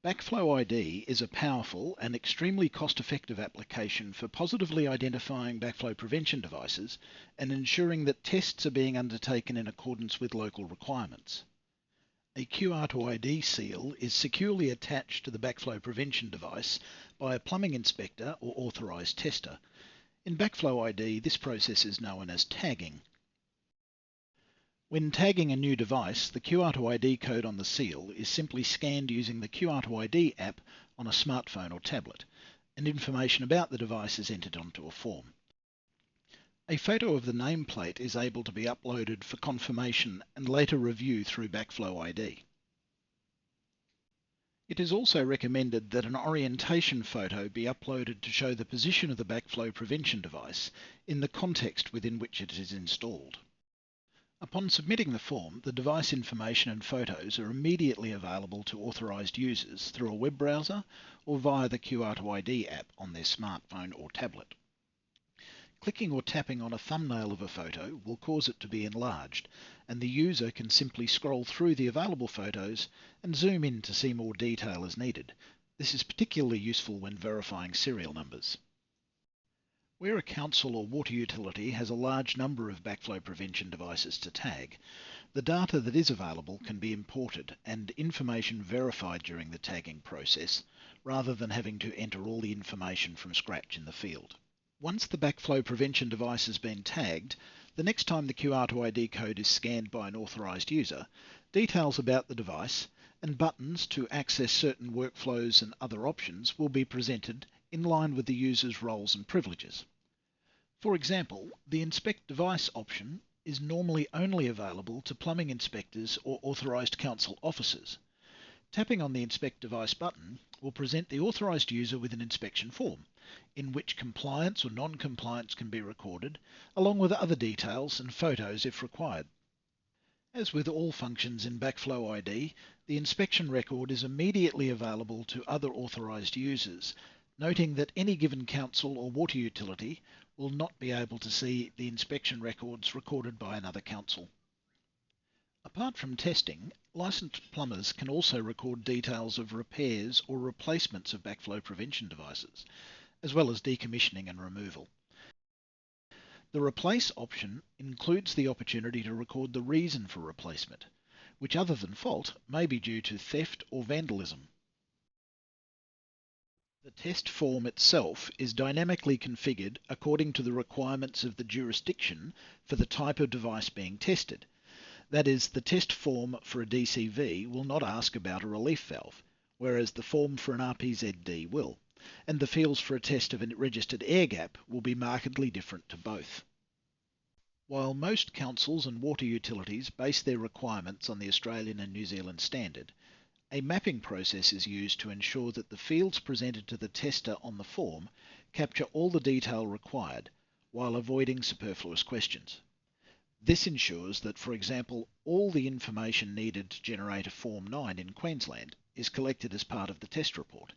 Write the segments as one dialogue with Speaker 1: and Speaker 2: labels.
Speaker 1: BackFlowID is a powerful and extremely cost-effective application for positively identifying backflow prevention devices and ensuring that tests are being undertaken in accordance with local requirements. A QR to ID seal is securely attached to the backflow prevention device by a plumbing inspector or authorized tester. In BackFlowID, this process is known as tagging. When tagging a new device, the QR to ID code on the seal is simply scanned using the QR to ID app on a smartphone or tablet, and information about the device is entered onto a form. A photo of the nameplate is able to be uploaded for confirmation and later review through BackFlowID. It is also recommended that an orientation photo be uploaded to show the position of the backflow prevention device in the context within which it is installed. Upon submitting the form, the device information and photos are immediately available to authorized users through a web browser or via the QR to ID app on their smartphone or tablet. Clicking or tapping on a thumbnail of a photo will cause it to be enlarged, and the user can simply scroll through the available photos and zoom in to see more detail as needed. This is particularly useful when verifying serial numbers. Where a council or water utility has a large number of backflow prevention devices to tag, the data that is available can be imported and information verified during the tagging process, rather than having to enter all the information from scratch in the field. Once the backflow prevention device has been tagged, the next time the QR to ID code is scanned by an authorized user, details about the device and buttons to access certain workflows and other options will be presented in line with the user's roles and privileges. For example, the Inspect Device option is normally only available to plumbing inspectors or authorized council officers. Tapping on the Inspect Device button will present the authorized user with an inspection form, in which compliance or non-compliance can be recorded, along with other details and photos if required. As with all functions in BackFlowID, the inspection record is immediately available to other authorized users, noting that any given council or water utility will not be able to see the inspection records recorded by another council. Apart from testing, licensed plumbers can also record details of repairs or replacements of backflow prevention devices, as well as decommissioning and removal. The Replace option includes the opportunity to record the reason for replacement, which other than fault may be due to theft or vandalism. The test form itself is dynamically configured according to the requirements of the jurisdiction for the type of device being tested. That is, the test form for a DCV will not ask about a relief valve, whereas the form for an RPZD will, and the fields for a test of a registered air gap will be markedly different to both. While most councils and water utilities base their requirements on the Australian and New Zealand standard, a mapping process is used to ensure that the fields presented to the tester on the form capture all the detail required while avoiding superfluous questions. This ensures that, for example, all the information needed to generate a Form 9 in Queensland is collected as part of the test report,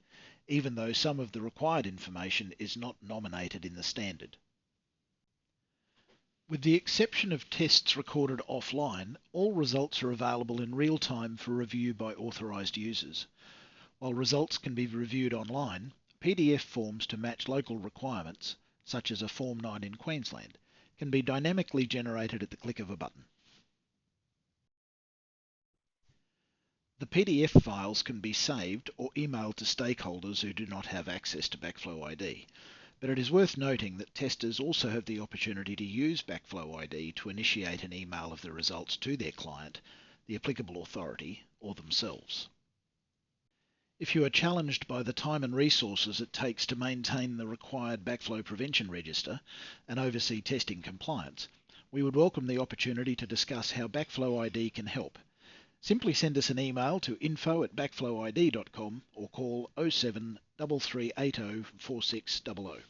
Speaker 1: even though some of the required information is not nominated in the standard. With the exception of tests recorded offline, all results are available in real time for review by authorized users. While results can be reviewed online, PDF forms to match local requirements, such as a Form 9 in Queensland, can be dynamically generated at the click of a button. The PDF files can be saved or emailed to stakeholders who do not have access to BackFlowID. But it is worth noting that testers also have the opportunity to use BackFlowID to initiate an email of the results to their client, the applicable authority, or themselves. If you are challenged by the time and resources it takes to maintain the required backflow prevention register and oversee testing compliance, we would welcome the opportunity to discuss how BackFlowID can help. Simply send us an email to info@backflowid.com or call 07 3380 4600.